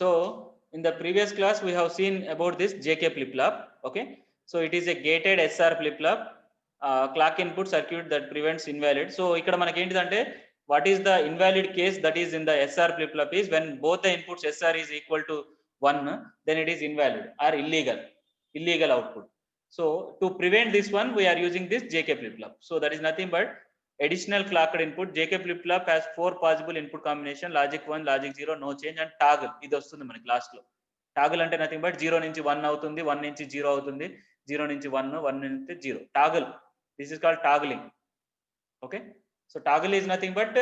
So in the previous class we have seen about this JK flip-flop. Okay, so it is a gated SR flip-flop, clock input circuit that prevents invalid. So ikkada manaki entidante what is the invalid case that is in the SR flip-flop is when both the inputs SR is equal to 1, then it is invalid or illegal output. So to prevent this one we are using this JK flip-flop. So that is nothing but additional clocked input. JK flip-flop has 4 possible input combination: logic 1, logic 0, no change and toggle. ఇది వస్తుంది మనకి last లో. Toggle అంటే nothing but 0 నుంచి 1 అవుతుంది, 1 నుంచి 0 అవుతుంది, 0 నుంచి 1, 1 నుంచి 0. Toggle, this is called toggling. Okay, so toggle is nothing but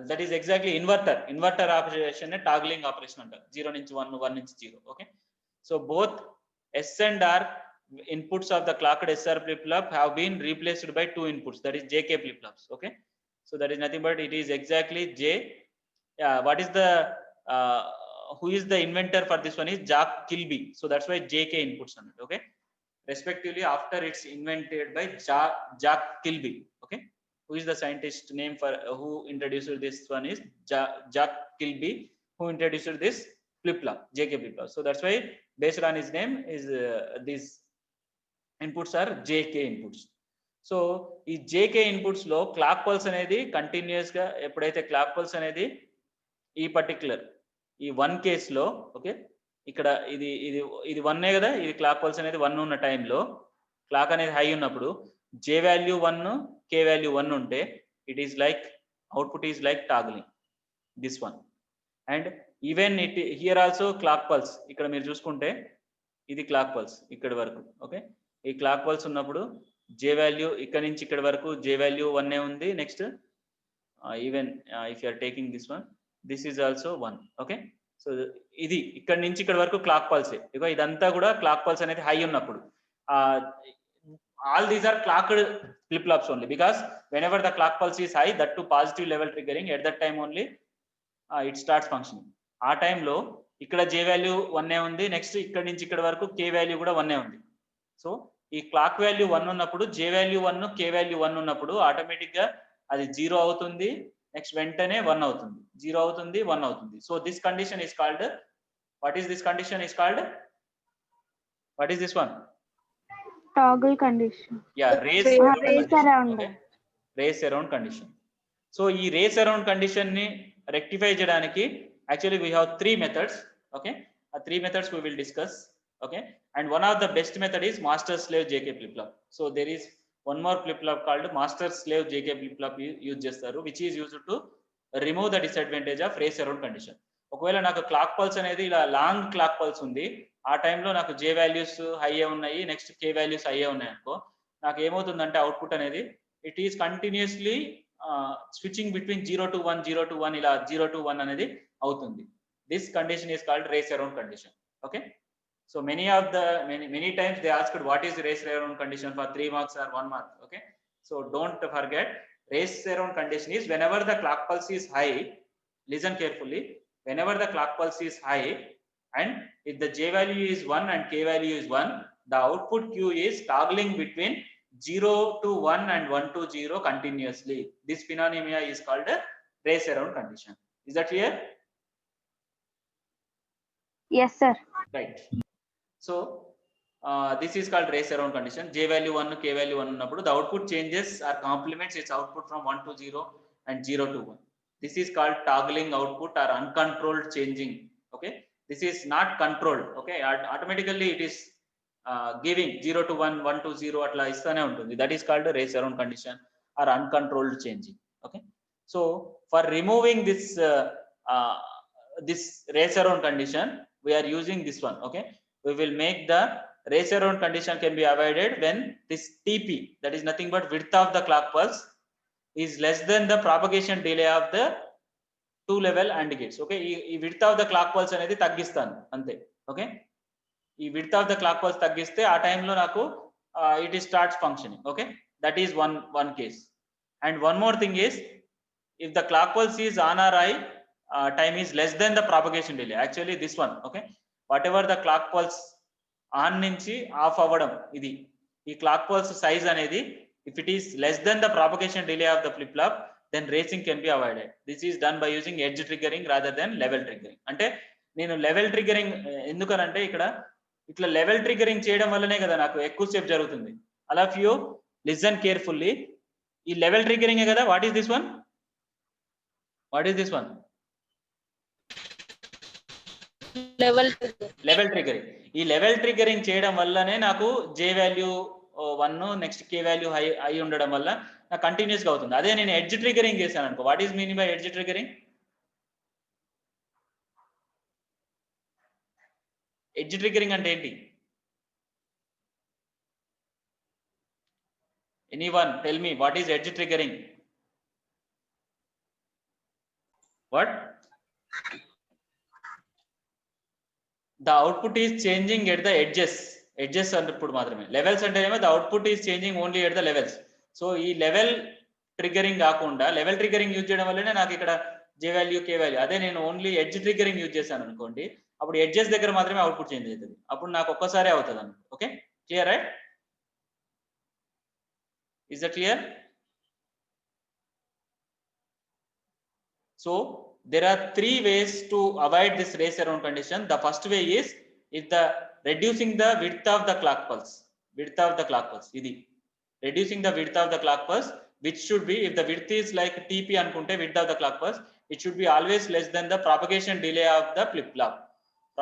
that is exactly inverter operation toggling operation అంటారు. 0 నుంచి 1, 1 నుంచి 0. Okay, so both S and R inputs of the clocked SR flip-flop have been replaced by 2 inputs, that is JK flip-flops. Okay, so that is nothing but it is exactly J. What is the who is the inventor for this one is Jack Kilby, so that's why JK inputs on it. Okay, respectively after it's invented by Jack Kilby. Okay, who is the scientist name for who introduced this one is Jack Kilby, who introduced this flip-flop, JK flip-flop. So that's why based on his name is these inputs are JK inputs. So ఈ JK inputs లో clock pulse అనేది continuous గా ఎప్పుడైతే clock pulse అనేది ఈ particular ఈ 1 case లో, okay, ఇక్కడ ఇది ఇది ఇది 1 కదా, ఇది క్లాక్ పల్స్ అనేది 1 ఉన్న టైంలో క్లాక్ అనేది హై ఉన్నప్పుడు J వాల్యూ 1, K వాల్యూ 1 ఉంటే it is like output is like toggling this one. And even it here also clock pulse, ఇక్కడ మీరు చూసుకుంటే ఇది క్లాక్ పల్స్ ఇక్కడి వరకు. ఓకే, ఈ క్లాక్ పల్స్ ఉన్నప్పుడు J వాల్యూ ఇక్కడ నుంచి ఇక్కడ వరకు J వాల్యూ 1 ఉంది. Next even if you are taking this one, this is also 1. Okay, so ఇది ఇక్కడ నుంచి ఇక్కడ వరకు క్లాక్ పల్సే. ఇక ఇదంతా కూడా క్లాక్ పల్స్ అనేది హై ఉన్నప్పుడు all these are clocked flip-flops only, because whenever the clock pulse is high, that to positive level triggering, at that time only it starts functioning. ఆ టైంలో ఇక్కడ J వాల్యూ 1 ఉంది, next ఇక్కడ నుంచి ఇక్కడ వరకు K వాల్యూ కూడా 1 ఉంది. సో ఈ క్లాక్ వాల్యూ 1 ఉన్నప్పుడు J వాల్యూ 1, K వాల్యూ 1 ఉన్నప్పుడు ఆటోమేటిక్ గా అది 0 అవుతుంది, నెక్స్ట్ వెంటనే 1 అవుతుంది, 0 అవుతుంది, 1 అవుతుంది. So this condition is called, what is this condition is called, what is this one? Toggle condition. Yeah, race around. Okay, race around condition. So ఈ race around condition ని rectify చేయడానికి actually we have 3 methods. Okay, ఆ 3 methods we will discuss. Okay, and one of the best method is master slave JK flip-flop. So there is one more flip-flop called master slave JK flip-flop use చేస్తారు, which is used to remove the disadvantage of race around condition. ఒకవేళ నాకు clock pulse అనేది ఇలా long clock pulse ఉంది, ఆ టైంలో నాకు J values high ఉన్నాయి, నెక్స్ట్ K వాల్యూస్ హై ఉన్నాయి అనుకో, నాకు ఏమవుతుందంటే అవుట్పుట్ అనేది it is continuously switching between 0 to 1, 0 to 1, ఇలా 0 to 1 అనేది అవుతుంది. This condition is called race around condition. Okay, so many times they asked what is race around condition for 3 marks or 1 mark. Okay, so don't forget, race around condition is whenever the clock pulse is high, listen carefully, whenever the clock pulse is high and if the J value is 1 and K value is 1, the output Q is toggling between 0 to 1 and 1 to 0 continuously. This phenomena is called a race around condition. Is that clear? Yes sir. Right. So this is called race around condition. J value 1, K value 1 ఉన్నప్పుడు the output changes or complements its output from 1 to 0 and 0 to 1. This is called toggling output or uncontrolled changing. Okay, this is not controlled. Okay, automatically it is giving 0 to 1, 1 to 0 atla istane untundi. That is called race around condition or uncontrolled changing. Okay, so for removing this this race around condition we are using this one. Okay, we will make the race around condition can be avoided when this TP, that is nothing but width of the clock pulse, is less than the propagation delay of the 2 level AND gates. Okay, ఈ width of the clock pulse అనేది తగ్గిస్తాను అంతే. Okay, ఈ width of the clock pulse తగ్గిస్తే ఆ టైంలో నాకు it starts functioning. Okay, that is one case. And one more thing is, if the clock pulse is on or high, time is less than the propagation delay. Actually this one, okay, whatever the clock pulse on నుంచి of అవ్వడం, ఇది ఈ clock pulse size అనేది if it is less than the propagation delay of the flip-flop, then racing can be avoided. This is done by using edge triggering rather than level triggering. అంటే నేను level triggering ఎందుకనంటే ఇక్కడ ఇట్లా level triggering చేయడం వల్లనే కదా నాకు ఎక్కువసేపు జరుగుతుంది. అలా ఇఫ్ యూ లిసన్ కేర్ఫుల్లీ, ఈ లెవెల్ ట్రిగ్గరింగే కదా. What is this one? What is this one? Level triggering. ఈ లెవెల్ ట్రిగ్గరింగ్ చేయడం వల్లనే నాకు జే వాల్యూ 1 నెక్స్ట్ కే వాల్యూ హై ఉండడం వల్ల నాకు కంటిన్యూస్ గా అవుతుంది. అదే నేను ఎడ్జ్ ట్రిగ్గరింగ్ చేశాను అనుకో, what is meaning by edge triggering? Edge triggering అంటే ఏంటి? Anyone tell me what is edge triggering? What? The output is changing at the edges అన్నప్పుడు మాత్రమే. లెవెల్స్ అంటే ఏమో the output is changing only at the levels. So ఈ level triggering కాకుండా level triggering use చేయడం వల్లనే నాకు ఇక్కడ జే వాల్యూ కే వాల్యూ. అదే నేను ఓన్లీ ఎడ్జ్ ట్రిగ్గరింగ్ యూజ్ చేశాను అనుకోండి, అప్పుడు ఎడ్జెస్ దగ్గర మాత్రమే అవుట్పుట్ చేంజ్ అవుతుంది. అప్పుడు నాకు ఒక్కసారి అవుతుంది అన్నమాట. Okay, clear right? Is that clear? So there are three ways to avoid this race around condition. The first way is reducing the width of the clock pulse. Idi reducing the width of the clock pulse, which should be, if the width is like TP anukunte, width of the clock pulse, it should be always less than the propagation delay of the flip flop.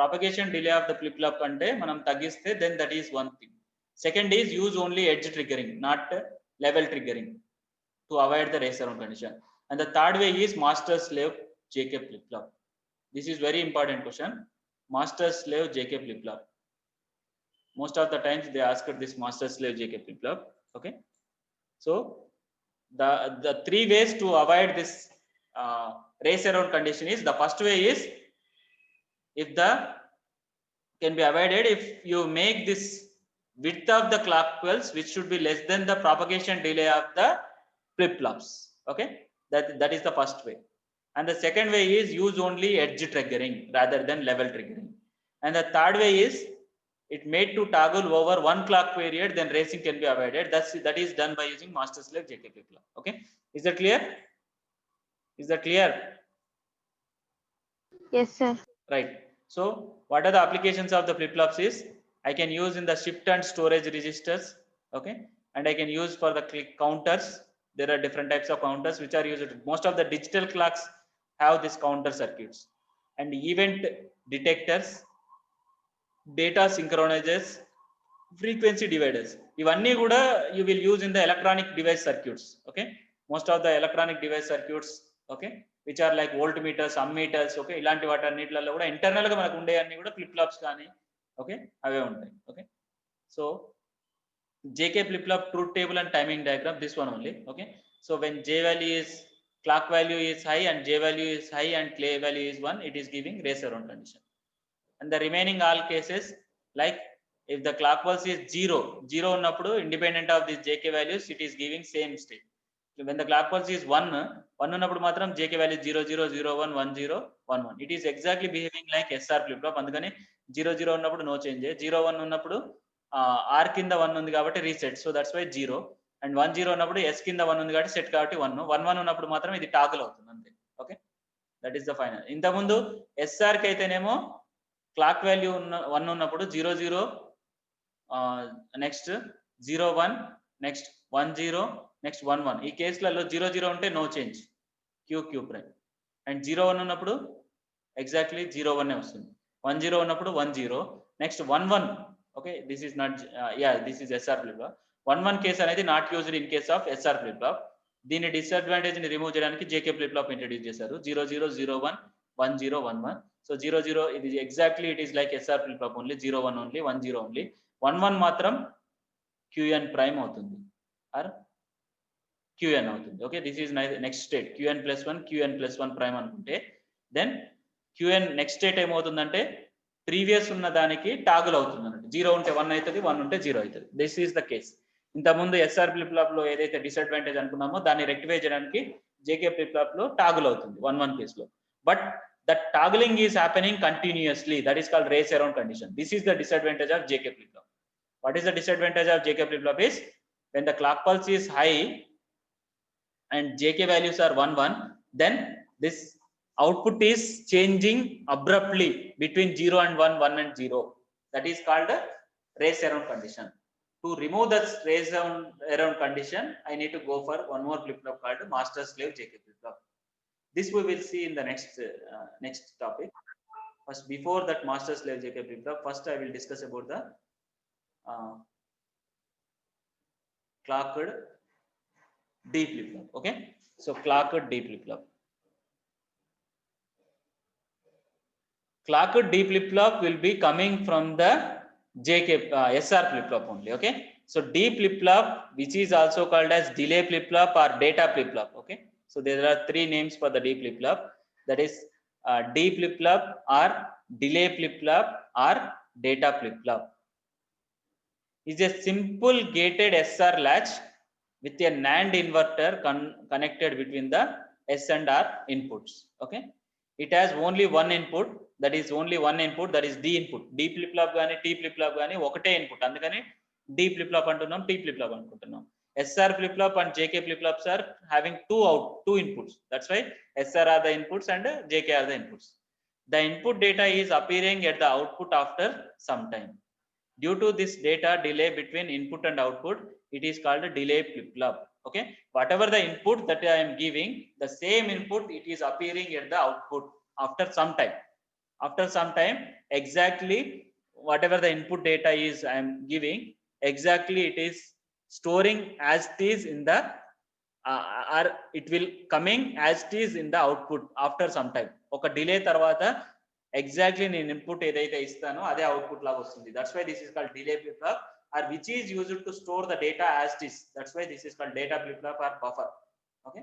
Propagation delay of the flip flop ante manam tagiste, then that is one thing. Second is use only edge triggering, not level triggering, to avoid the race around condition. And the third way is master slave JK flip flop. This is very important question. Master slave JK flip flop. Most of the times they ask this master slave JK flip flop. Okay, so the three ways to avoid this race around condition is, the first way is, if the can be avoided if you make this width of the clock pulse which should be less than the propagation delay of the flip flops. Okay, that is the first way. And the second way is use only edge triggering rather than level triggering. And the third way is it made to toggle over one clock period, then racing can be avoided. That is done by using master slave JK flip flop. Okay, is that clear? Is that clear? Yes, sir. Right. So what are the applications of the flip flops is, I can use in the shift and storage registers. Okay, and I can use for the click counters. There are different types of counters which are used. Most of the digital clocks have this counter circuits. And event detectors, data synchronizers, frequency dividers, ivanni kuda you will use in the electronic device circuits. Okay, most of the electronic device circuits, okay, which are like voltmeters, ammeters, okay, ilanti vaatannitlallo kuda internal ga manaku unde anni kuda flip flops gaani, okay, ave untayi. Okay, so JK flip flop truth table and timing diagram, this one only. Okay, so when J value is, clock value is high and J value is high and K value is 1, it is giving race around condition. And the remaining all cases, like if the clock pulse is 0 ఉన్నప్పుడు independent of this JK values, it is giving same state. So when the clock pulse is 1 ఉన్నప్పుడు మాత్రం JK value 0 0 0 1 1 0 1 1. It is exactly behaving like SR flip flop. అందుకని 0 0 ఉన్నప్పుడు no change, 0 1 ఉన్నప్పుడు R కింద 1 ఉంది కాబట్టి reset, so that's why 0. And 1 0 ఉన్నప్పుడు S కింద 1 ఉంది కాబట్టి సెట్ కాబట్టి 1 1 1 ఉన్నప్పుడు మాత్రం ఇది టాగుల్ అవుతుంది అంతే. Okay, that is the final. ఇంతకుముందు SR కి అయితేనేమో క్లాక్ వాల్యూ 1 ఉన్నప్పుడు 0 0 నెక్స్ట్ 0 1 నెక్స్ట్ 1 0 నెక్స్ట్ 1 1. ఈ కేసులలో 0 0 ఉంటే నో చేంజ్, Q Q ప్రైమ్. అండ్ 0 1 ఉన్నప్పుడు ఎగ్జాక్ట్లీ 0 1 వస్తుంది. 1 0 ఉన్నప్పుడు 1 0 next 1 1. Okay, this is not this is SR flip flop. 1 1 case అనేది not used in case of SR flip flop. దీని డిసడ్వాంటేజ్ ని రిమూవ్ చేయడానికి JK flip flop ఇంట్రడ్యూస్ చేశారు. 0 0 0 1 1 0 1 1. So 0 0 ఇది exactly it is like SR flip flop only 0 1 only 1 0 only. 1 1 మాత్రం QN prime అవుతుంది are QN అవుతుంది. Okay, this is next state. QN plus 1 QN plus 1 prime అనుకుంటే then QN next state ఏమవుతుందంటే previous ఉన్న దానికి toggle అవుతుంది అన్నట్టు. 0 ఉంటే 1 అవుతుంది, 1 ఉంటే 0 అవుతుంది. This is the case. ఇంతకుముందు SR ఫ్లిప్ ఫ్లాప్ లో ఏదైతే డిసడ్వాంటేజ్ అనుకున్నామో దాన్ని రెక్టిఫై చేయడానికి JK ఫ్లిప్ ఫ్లాప్ లో టాగుల్ అవుతుంది 1 1 కేసులో. But that toggling is happening continuously, that is called race around condition. This is the disadvantage of JK flip flop. What is the disadvantage of JK flip flop is when the clock pulse is high and JK values are 1 1, then this output is changing abruptly between 0 and 1, 1 and 0. That is called a race around condition. To remove that race around condition, I need to go for one more flip-flop called master slave JK flip-flop. This we will see in the next topic. First, before that master slave JK flip-flop, first I will discuss about the clocked D flip-flop. Okay, so clocked D flip-flop. Clocked D flip-flop will be coming from the JK SR flip-flop only. Okay, so D flip-flop, which is also called as delay flip-flop or data flip-flop. Okay, so there are three names for the D flip-flop. That is D flip-flop or delay flip-flop or data flip-flop. Is a simple gated SR latch with a NAND inverter connected between the S and R inputs. Okay, it has only one input, that is only one input, that is D input. D flip-flop gaani T flip-flop gaani ఒకటే input, అందుకని D flip-flop అంటున్నాం, T flip-flop అనుకుంటున్నాం. SR flip-flop and JK flip-flops are having two inputs. That's why SR are the inputs and JK are the inputs. The input data is appearing at the output after some time. Due to this data delay between input and output, it is called a delay flip-flop. Okay, whatever the input that I am giving, the same input it is appearing at the output after some time. After some time, exactly whatever the input data is I am giving, exactly it is storing as it is in the or it will coming as it is in the output after some time. Oka delay tarvata exactly నేను input ఏదైతే ఇస్తానో అదే output లాగా వస్తుంది. That's why this is called delay flip flop or which is used to store the data as it is. That's why this is called data flip flop or buffer. Okay,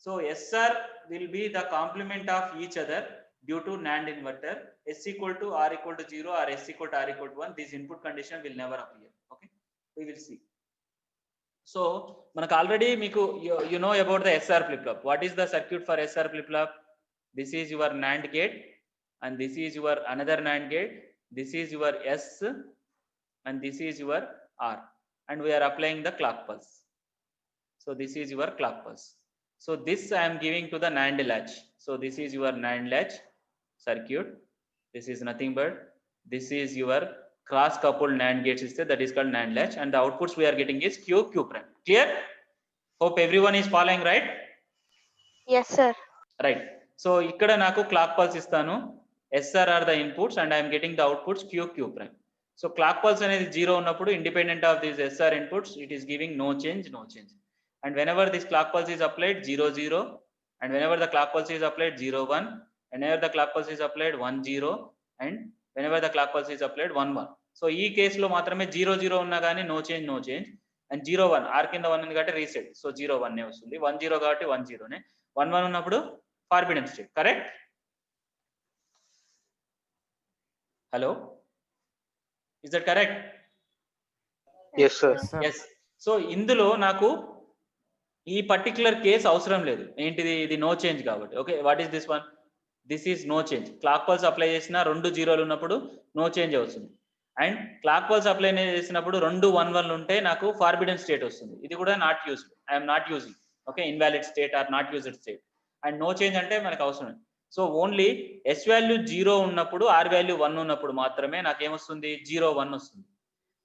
so SR will be the complement of each other due to NAND inverter. S equal to R equal to 0 or S equal to R equal to 1, this input condition will never appear. Okay, we will see. So మనకు already మీకు you know about the SR flip flop. What is the circuit for SR flip flop? This is your NAND gate and this is your another NAND gate, this is your S and this is your R, and we are applying the clock pulse. So this is your clock pulse. So this I am giving to the NAND latch. So this is your NAND latch circuit. This is nothing but this is your cross coupled NAND gates is that is called NAND latch, and the outputs we are getting is Q prime. Clear? Hope everyone is following, right? Yes, sir. Right. So ikkada naku clock pulse istanu, SR are the inputs and I am getting the outputs Q prime. So clock pulse అనేది 0 ఉన్నప్పుడు independent of these SR inputs it is giving no change. And whenever this clock pulse is applied 0 0, and whenever the clock pulse is applied 0 1, whenever the clock pulse is applied 1 0, and whenever the clock pulse is applied 1 1. So ఈ కేసులో మాత్రమే 0 0 ఉన్నా కానీ no change, and 0 1 R కింద 1 ఉంది కాబట్టి reset. So 0 1 వస్తుంది, 1 0 కాబట్టి 1 0 నే, 1 1 ఉన్నప్పుడు forbidden state. Correct? Hello, is that correct? Yes, sir. Yes. So ఇందులో నాకు ఈ పర్టికులర్ కేసు అవసరం లేదు. ఏంటిది? ఇది నో చేంజ్ కాబట్టి. Okay, what is this one? This is no change. Clock pulse apply చేసిన 2 జీరోలు ఉన్నప్పుడు నో చేంజ్ వస్తుంది, అండ్ క్లాక్ పల్స్ అప్లై చేసినప్పుడు 2 1 1 ఉంటే నాకు ఫార్బిడెన్ స్టేట్ వస్తుంది. ఇది కూడా not used, I'm not using. Okay, invalid state or not used state. And no change అంటే మనకు అవసరం. సో ఓన్లీ S వాల్యూ 0 ఉన్నప్పుడు, R వాల్యూ 1 ఉన్నప్పుడు మాత్రమే నాకు ఏమొస్తుంది? 0 1 వస్తుంది.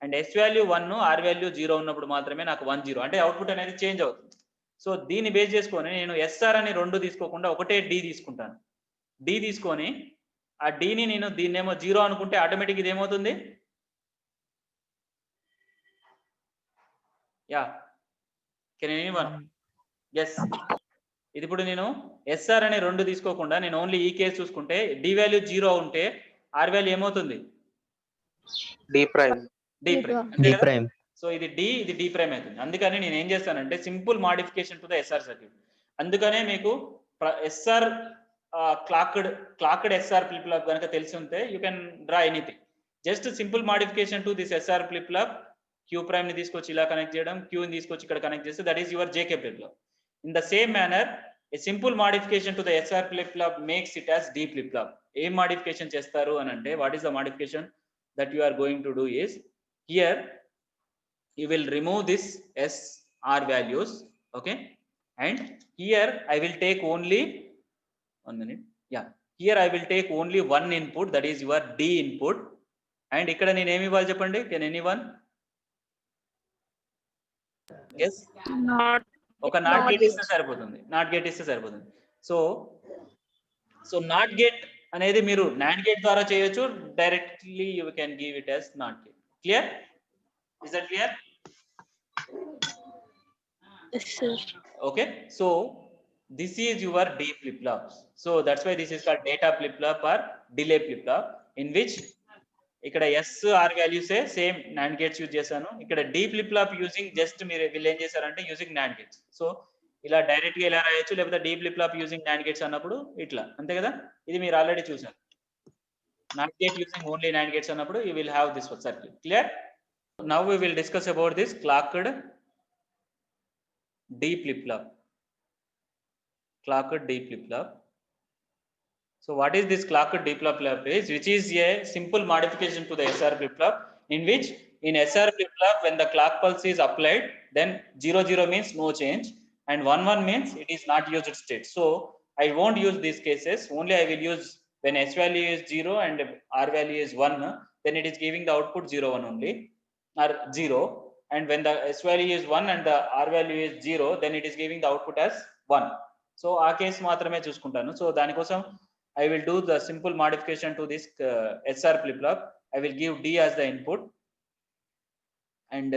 And S value 1, R value 0 ఉన్నప్పుడు మాత్రమే నాకు 1 0, అంటే అవుట్పుట్ అనేది చేంజ్ అవుతుంది. సో దీన్ని బేస్ చేసుకొని నేను SR అని 2 తీసుకోకుండా ఒకటే D తీసుకుంటాను. D తీసుకొని ఆ Dని నేను దీన్నేమో 0 అనుకుంటే ఆటోమేటిక్ ఇది ఏమవుతుంది? Yeah, can anyone? ఎస్. ఇది ఇప్పుడు నేను SR అనే 2 తీసుకోకుండా నేను ఓన్లీ ఈ కేసు చూసుకుంటే D వాల్యూ 0 ఉంటే R వాల్యూ ఏమవుతుంది? D prime. D prime. So ఇది D ప్రైమ్ అవుతుంది. అందుకని నేను ఏం చేస్తానంటే simple modification to the SR circuit. అందుకనే మీకు SR clocked SR flip flop కనుక తెలిసి ఉంటే you can draw anything. Just simple modification to this SR flip flop, Q prime ని తీసుకొచ్చి ఇలా కనెక్ట్ చేయడం, Q ని తీసుకొచ్చి ఇక్కడ కనెక్ట్ చేస్తే that is your JK flip flop. In the same manner a simple modification to the SR flip flop makes it as D flip flop. ఏం modification చేస్తారు అని అంటే, what is the modification that you are going to do is, here you will remove this SR values, okay, and here I will take only 1 minute. Yeah, here I will take only one input, that is your D input. And ikkada nenu emi ivvali cheppandi? Can anyone guess? Not. Oka not Not gate yet. iste saripotundi. Not gate iste saripotundi. So not gate అనేది మీరు NAND gate ద్వారా చేయొచ్చు, directly you can give it as not gate. Clear? Is that clear? Yes, sir. Okay, so this is your D flip flops. So that's why this is called data flip flop or delay flip flop, in which ఇక్కడ S R values same NAND gates use చేశాను. ఇక్కడ D flip flop using just మీరు వీళ్ళు ఏం చేశారంటే using NAND gates. So ఇలా direct గా ఇలా రాయొచ్చు, లేకపోతే D flip flop using NAND gates అన్నప్పుడు ఇట్లా, అంతే కదా. ఇది మీరు ఆల్రెడీ చూసారు. NAND gate using only NAND gates అన్నప్పుడు you will have this circuit. Clear? Now we will discuss about this clocked D flip flop. Clocked D flip flop. So what is this clocked D flip flop is, which is a simple modification to the SR flip flop, in which in SR flip flop when the clock pulse is applied, then 0 means no change and 1 means it is not used state. So I won't use these cases, only I will use when S value is 0 and R value is 1, then it is giving the output 0 1 only, or 0, and when the S value is 1 and the R value is 0, then it is giving the output as 1. So ఆ case మాత్రమే చూసుకుంటాను. So దానికోసం I will do the simple modification to this SR flip flop. I will give D as the input and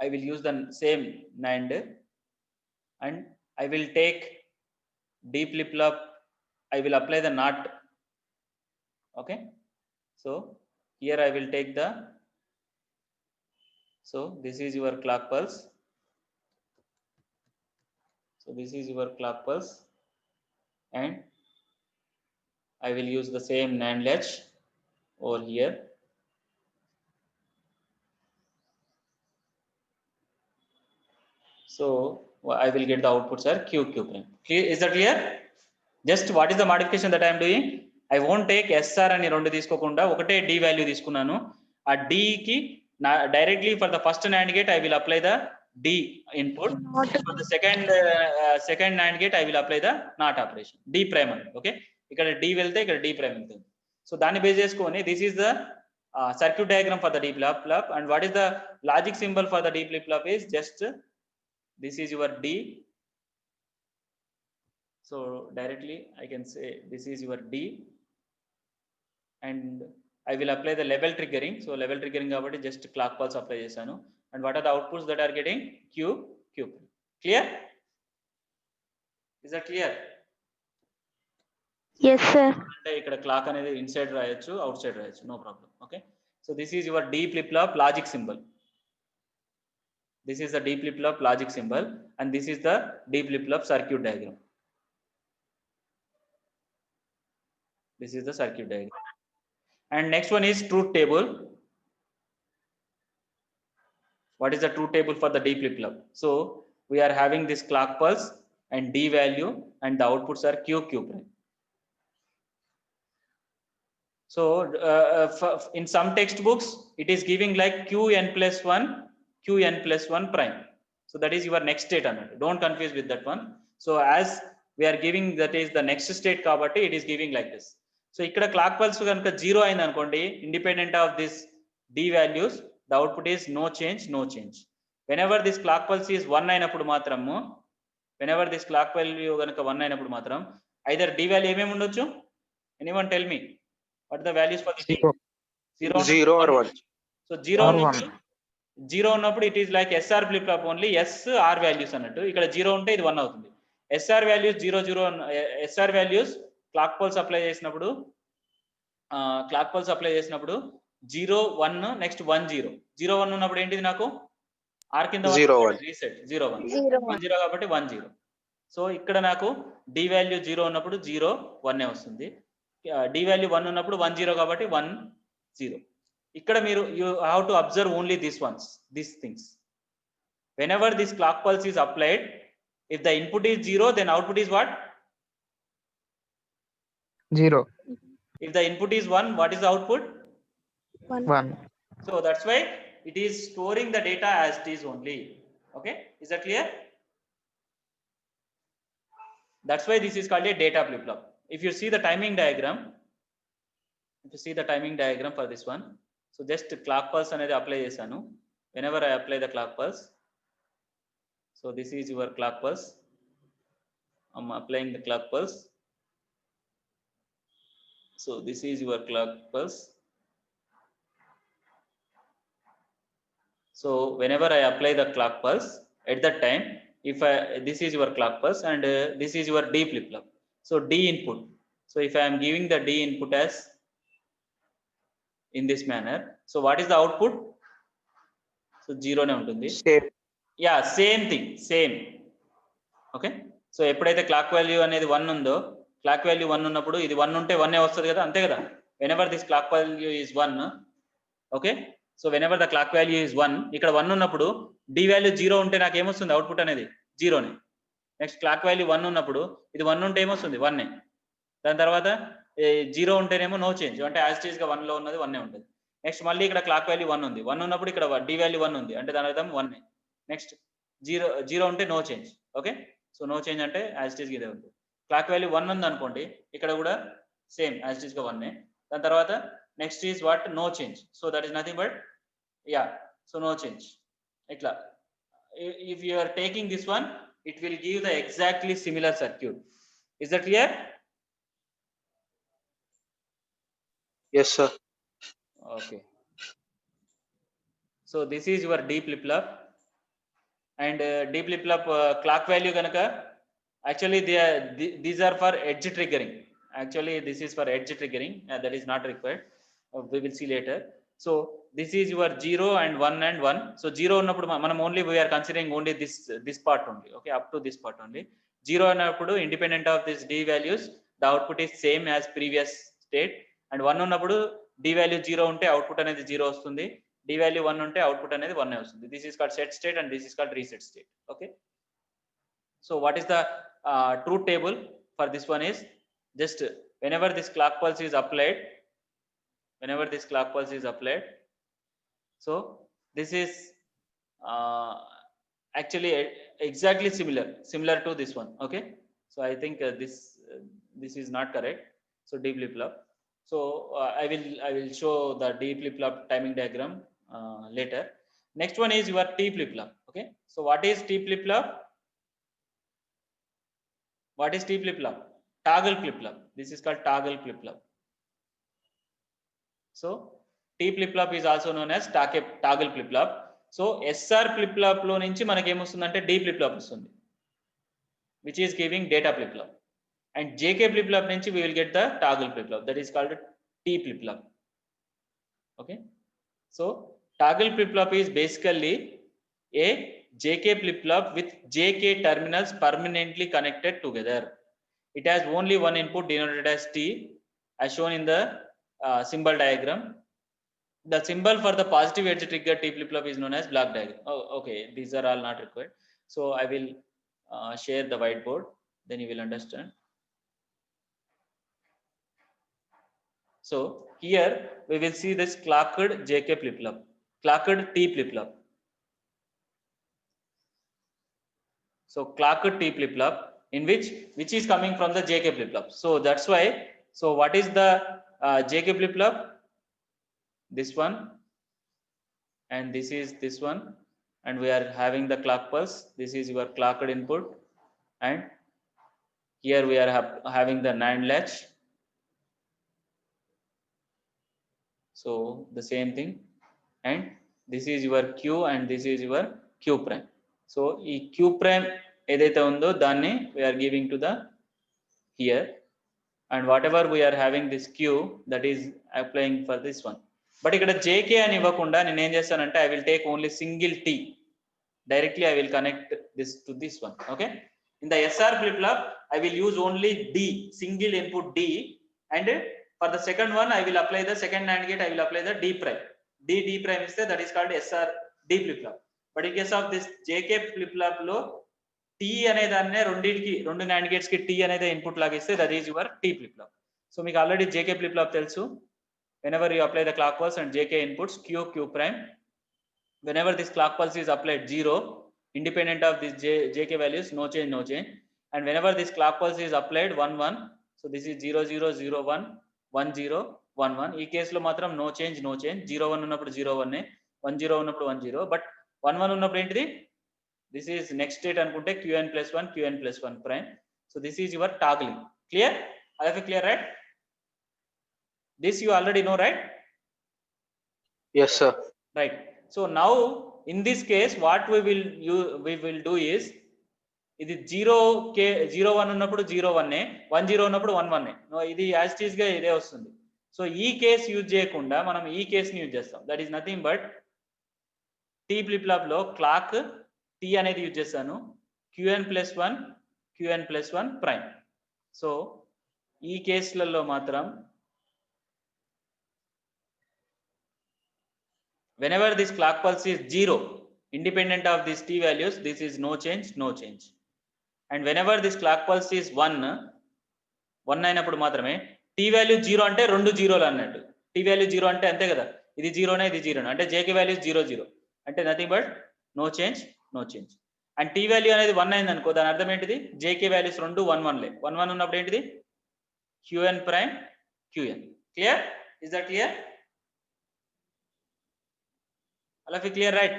I will use the same NAND and I will take D flip flop. I will apply the NOT. Okay, so here I will take the, so this is your clock pulse. So this is your clock pulse and I will use the same NAND latch over here. So I will get the outputs are Q prime. Clear? Is that clear? Just what is the modification that I am doing? I won't take SR అని రెండు తీసుకోకుండా ఒకటే D value తీసుకున్నాను. ఆ D కి directly for the first NAND gate I will apply the D input. For the second NAND gate I will apply the NOT operation. D prime అని. Okay, ఇక్కడ D వెళ్తే ఇక్కడ D prime వెళ్తుంది. So దాన్ని base చేసుకొని this is the circuit diagram for the D flip flop, and what is the logic symbol for the D flip flop is just this is your D. So directly I can say this is your D and I will apply the level triggering. So level triggering kabatti just clock pulse apply chesanu, and what are the outputs that are getting? Q. Clear? Is that clear? Yes, sir. అంటే ఇక్కడ clock అనేది inside రాయొచ్చు, outside రాయొచ్చు, no problem. Okay, so this is your D flip flop logic symbol. This is the D flip flop logic symbol and this is the D flip flop circuit diagram. This is the circuit diagram. And next one is truth table. What is the truth table for the D flip flop? So we are having this clock pulse and D value and the outputs are Q prime. So in some textbooks it is giving like Qn+1 prime. So that is your next state another. Don't confuse with that one. So as we are giving that is the next state kabatti it is giving like this. So ikkada clock pulse ganaka 0 ayindi anukondi, independent of this D values, the output is no change. Whenever this clock pulse is 1 ayinappudu matramu, whenever this clock value ganaka 1 ayinappudu matram either D value em undochu? Anyone tell me what are the values for the 0 or 1. So 0 ఉన్నప్పుడు it is like SR flip flop only, S R values అన్నట్టు. ఇక్కడ 0 ఉంటే ఇది 1 అవుతుంది. SR values 0 SR values clock pulse apply చేసినప్పుడు 0 1 next 1 0 0 1 ఉన్నప్పుడు ఏంటిది నాకు R కింద రీసెట్ 0 1 0 కాబట్టి 1 0. సో ఇక్కడ నాకు D వాల్యూ 0 ఉన్నప్పుడు 0 1 వస్తుంది. D వాల్యూ 1 ఉన్నప్పుడు 1 0 కాబట్టి 1 0. ఇక్కడ మీరు you have to observe only these things. Whenever this clock pulse is applied, if the input is 0, then output is what? 0. If the input is 1, what is the output? 1. So that's why it is storing the data as it is only. Okay, is that clear? That's why this is called a data flip flop. if you see the timing diagram, for this one, so just clock pulse అనేది apply చేశాను. Whenever I apply the clock pulse, so this is your clock pulse. I'm applying the clock pulse. So this is your clock pulse. So whenever I apply the clock pulse, at that time, if this is your clock pulse and this is your D flip flop. So D input. So if I am giving the D input as in this manner, so what is the output? So 0 ne untundi. Same. Yeah, same thing, same. Okay. So ఎప్పుడైతే clock value అనేది 1 ఉందో, clock value 1 ఉన్నప్పుడు ఇది 1 ఉంటే 1 వస్తుంది కదా, అంతే కదా. whenever this clock value is 1, okay, so whenever the clock value is 1, ఇక్కడ 1 ఉన్నప్పుడు d వాల్యూ 0 ఉంటే నాకు ఏమొస్తుంది అవుట్పుట్ అనేది 0 నే. నెక్స్ట్ క్లాక్ వాల్యూ 1 ఉన్నప్పుడు ఇది 1 ఉంటే ఏమొస్తుంది 1 నే. దాని తర్వాత 0 ఉంటేనేమో నో చేంజ్, అంటే యాజ్ ఇట్ ఈస్ గా 1 లో ఉన్నది 1 నే ఉంటుంది. నెక్స్ట్ మళ్ళీ ఇక్కడ క్లాక్ వాల్యూ 1 ఉంది, 1 ఉన్నప్పుడు ఇక్కడ d వాల్యూ 1 ఉంది, అంటే దాని అర్థం 1 నే. నెక్స్ట్ 0 ఉంటే no change. Okay, so no change అంటే యాజ్ ఇట్ ఈస్ గా ఇదే ఉంటుంది. క్లాక్ వాల్యూ 1 ఉంది అనుకోండి, ఇక్కడ కూడా సేమ్ యాజ్ ఇట్ ఈస్ గా 1 నే. దాని తర్వాత next is what, no change. So that is nothing but yeah, so no change. ఇట్లా if you are taking this one, it will give the exactly similar circuit. Is that clear? Yes, sir. Okay, so this is your D flip flop, and D flip flop clock value ganaka, actually these are for edge triggering. Actually this is for edge triggering, that is not required, we will see later. So this is your 0 and 1 and 1. So 0 ఉన్నప్పుడు మనం only we are considering only this part only, okay, up to this part only. 0 అన్నప్పుడు independent of this D values, the output is same as previous state, and 1 ఉన్నప్పుడు D value 0 ఉంటే output అనేది 0 వస్తుంది, D value 1 ఉంటే output అనేది 1 వస్తుంది. This is called set state and this is called reset state. Okay, so what is the truth table for this one is, just whenever this clock pulse is applied, so this is actually exactly similar to this one. Okay, so I think this is not correct. So D flip flop, so I will show the D flip flop timing diagram later. Next one is your T flip flop. Okay, so what is T flip flop? Toggle flip flop. This is called toggle flip flop. So T flip flop is also known as toggle flip flop. So SR flip flop లో నుంచి మనకి ఏమొస్తుందంటే D flip flop వస్తుంది, which is giving data flip flop, and JK flip flop నుంచి we will get the toggle flip flop, that is called T flip flop. Okay, so toggle flip flop is basically a JK flip flop with JK terminals permanently connected together. It has only one input denoted as T, as shown in the symbol diagram. The symbol for the positive edge trigger T flip flop is known as block diagram. Oh, okay, these are all not required. So I will share the whiteboard, then you will understand. So here we will see this clocked JK flip flop, clocked T flip flop. So clocked T flip flop in which is coming from the JK flip flop. So that's why, so what is the JK flip flop? This one, and this is this one, and we are having the clock pulse. This is your clocked input, and here we are having the NAND latch. So the same thing, and this is your Q and this is your Q prime. So ఈ Q prime ఏదైతే ఉందో దాన్ని we are giving to the here, and whatever we are having this Q, that is applying for this one. But ఇక్కడ JK అని ఇవ్వకుండా నేను ఏం చేస్తానంటే I will take only single T, directly I will connect this to this one. Okay, in the SR flip flop I will use only D, single input D, and for the second one I will apply the second NAND gate, I will apply the D prime. D prime is there, that is called SR D flip flop. But in case of this JK flip flop లో T అనే దాన్నే రెండు NAND gates కి T అనేది input లాగా ఇస్తే that is your T flip flop. So మీకు already JK flip flop తెలుసు. Whenever you apply the clock pulse and JK inputs Q prime, whenever this clock pulse is applied 0, independent of this JK values, no change, and whenever this clock pulse is applied 1, so so this is 0 0 0 1 1 0 1 1. ఈ కేసులో మాత్రం no change 0 1 ఉన్నప్పుడు 0 1, 1 0 ఉన్నప్పుడు 1 0, but 1 1 ఉన్నప్పుడు ఏంటిది, this is next state అనుకుంటే qn+1 qn+1 prime. So this is your toggling. Clear? అలాగే clear, right? This you already know, right? Yes, sir. Right. So now in this case what we will do is, ఇది 0 1 ఉన్నప్పుడు 0 1, 1 0 ఉన్నప్పుడు 1 1. ఇది as it is గా ఇదే వస్తుంది. So ఈ case use చేయకుండా మనం ఈ కేసుని యూజ్ చేస్తాం. That is nothing but tea flip flop లో క్లాక్ టీ అనేది యూజ్ చేస్తాను, qn+1 qn+1 ప్రైమ్. సో ఈ కేసులలో మాత్రం whenever this clock pulse is 0, independent of these t values, this is no change, no change. And whenever this clock pulse is 1 అయినప్పుడు మాత్రమే t value 0 అంటే రెండు జీరోలు అన్నట్టు. t value 0 అంటే అంతే కదా, ఇది 0నే ఇది 0నే, అంటే jk value 0 0 అంటే nothing but no change, no change. And t value అనేది 1 అయింది అనుకో, దాని అర్థం ఏంటిది, jk values రెండు 1 1లే. 1 1 ఉన్నప్పుడు ఏంటిది, qn prime qn. Clear? Is that clear? All of you clear, right?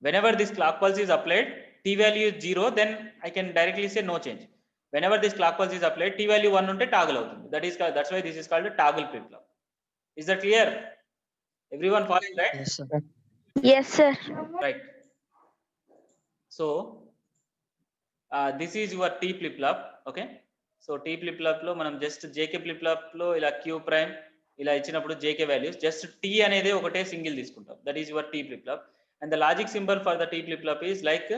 Whenever this clock pulse is applied, t value is 0, then I can directly say no change. Whenever this clock pulse is applied, t value 1 unte toggle avutundi. That's why this is called a toggle flip flop. Is that clear? Everyone following, right? Yes, sir. Yes, sir. Right. So this is your t flip flop. Okay. So t flip flop lo manam just jk flip flop lo ila q prime ఇలా ఇచ్చినప్పుడు jk values just t అనేది ఒకటే single తీసుకుంటాం. That is your t flip flop. And the logic symbol for the t flip flop is like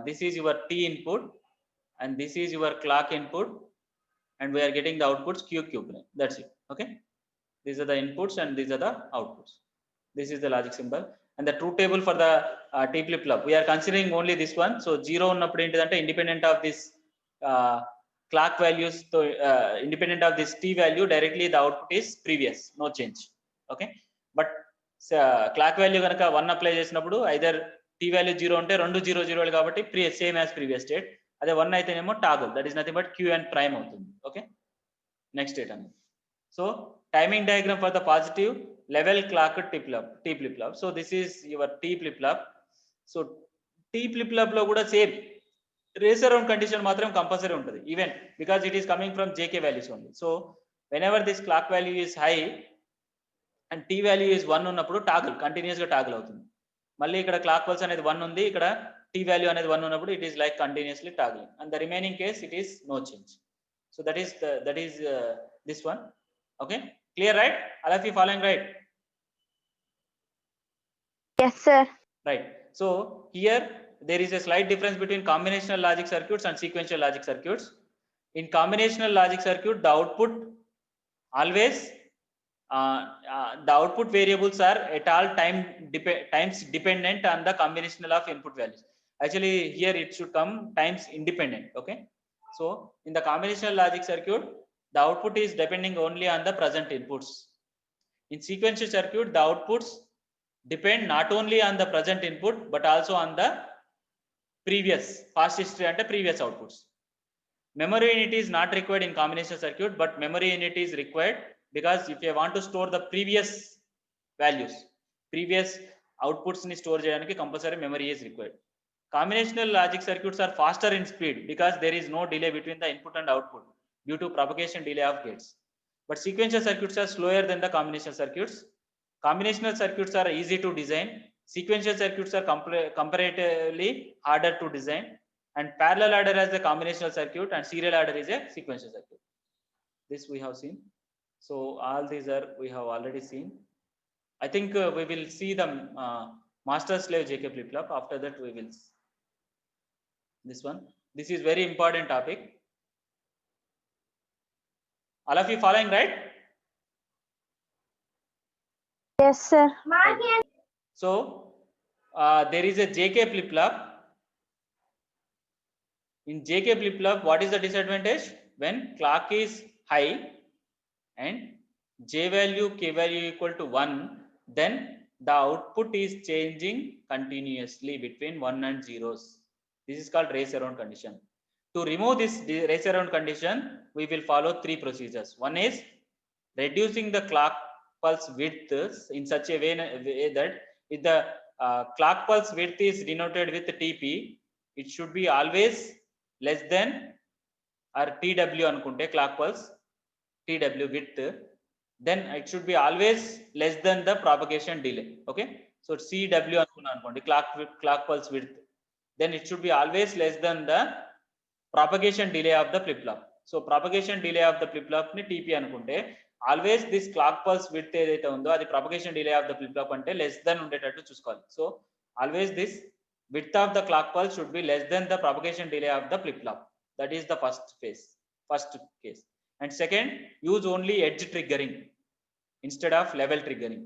this is your t input and this is your clock input and we're getting the outputs q prime. That's it. Okay, these are the inputs and these are the outputs. This is the logic symbol and the truth table for the t flip flop we're considering only this one. So 0 ఉన్నప్పుడు ఏంటిదంటే independent of this clock values, so independent of this t value, directly the output is previous, no change. Okay, but clock value ganaka 1 apply చేసినప్పుడు either t value 0 ఉంటే రెండు 0 0 కాబట్టి same as previous state, అదే 1 అయితేనేమో toggle, that is nothing but qn prime అవుతుంది. Okay, next state అనేది. So timing diagram for the positive level clock t flip flop. So this is your t flip flop. So t flip flop లో కూడా same race around condition matram compulsory untadi, even because it is coming from jk values only. So whenever this clock value is high and t value is 1 ఉన్నప్పుడు toggle continuous గా toggle అవుతుంది. మళ్ళీ ఇక్కడ clock pulse అనేది 1 ఉంది, ఇక్కడ t value అనేది 1 ఉన్నప్పుడు it is like continuously toggling, and the remaining case it is no change. So that is this one. Okay, clear, right? All of you following, right? Yes, sir. Right. So here there is a slight difference between combinational logic circuits and sequential logic circuits. In combinational logic circuit, the output always the output variables are at all times dependent on the combinational of input values. Actually here it should come times independent. Okay, so in the combinational logic circuit, the output is depending only on the present inputs. In sequential circuit, the outputs depend not only on the present input but also on the previous past history and previous outputs. Memory unit is not required in combination circuit, but memory unit is required because if you want to store the previous values, previous outputs ni store cheyadaniki compulsory memory is required. Combinational logic circuits are faster in speed because there is no delay between the input and output due to propagation delay of gates. But sequential circuits are slower than the combinational circuits. Combinational circuits are easy to design. Sequential circuits are comparatively harder to design, and parallel adder as a combinational circuit and serial adder is a sequential circuit. This we have seen. So all these are we have already seen. I think we will see the master slave jk flip flop. After that we will this one. This is very important topic. All of you following, right? Yes, sir. Right. So there is a jk flip flop. In jk flip flop, what is the disadvantage? When clock is high and j value k value equal to 1, then the output is changing continuously between 1 and zeros. This is called race around condition. To remove this race around condition, we will follow three procedures. One is reducing the clock pulse width in such a way that if the clock pulse width is denoted with TP, it should be always less than or TW anukunte clock pulse TW width, then it should be always less than the propagation delay. Okay, so CW anukundi clock pulse width, then it should be always less than the propagation delay of the flip flop. So propagation delay of the flip flop ni TP anukunte, always this clock pulse width edaithe undo adi propagation delay of the flip flop ante less than undetattu chusukovali. So always this width of the clock pulse should be less than the propagation delay of the flip flop. That is the first case. And second, use only edge triggering instead of level triggering.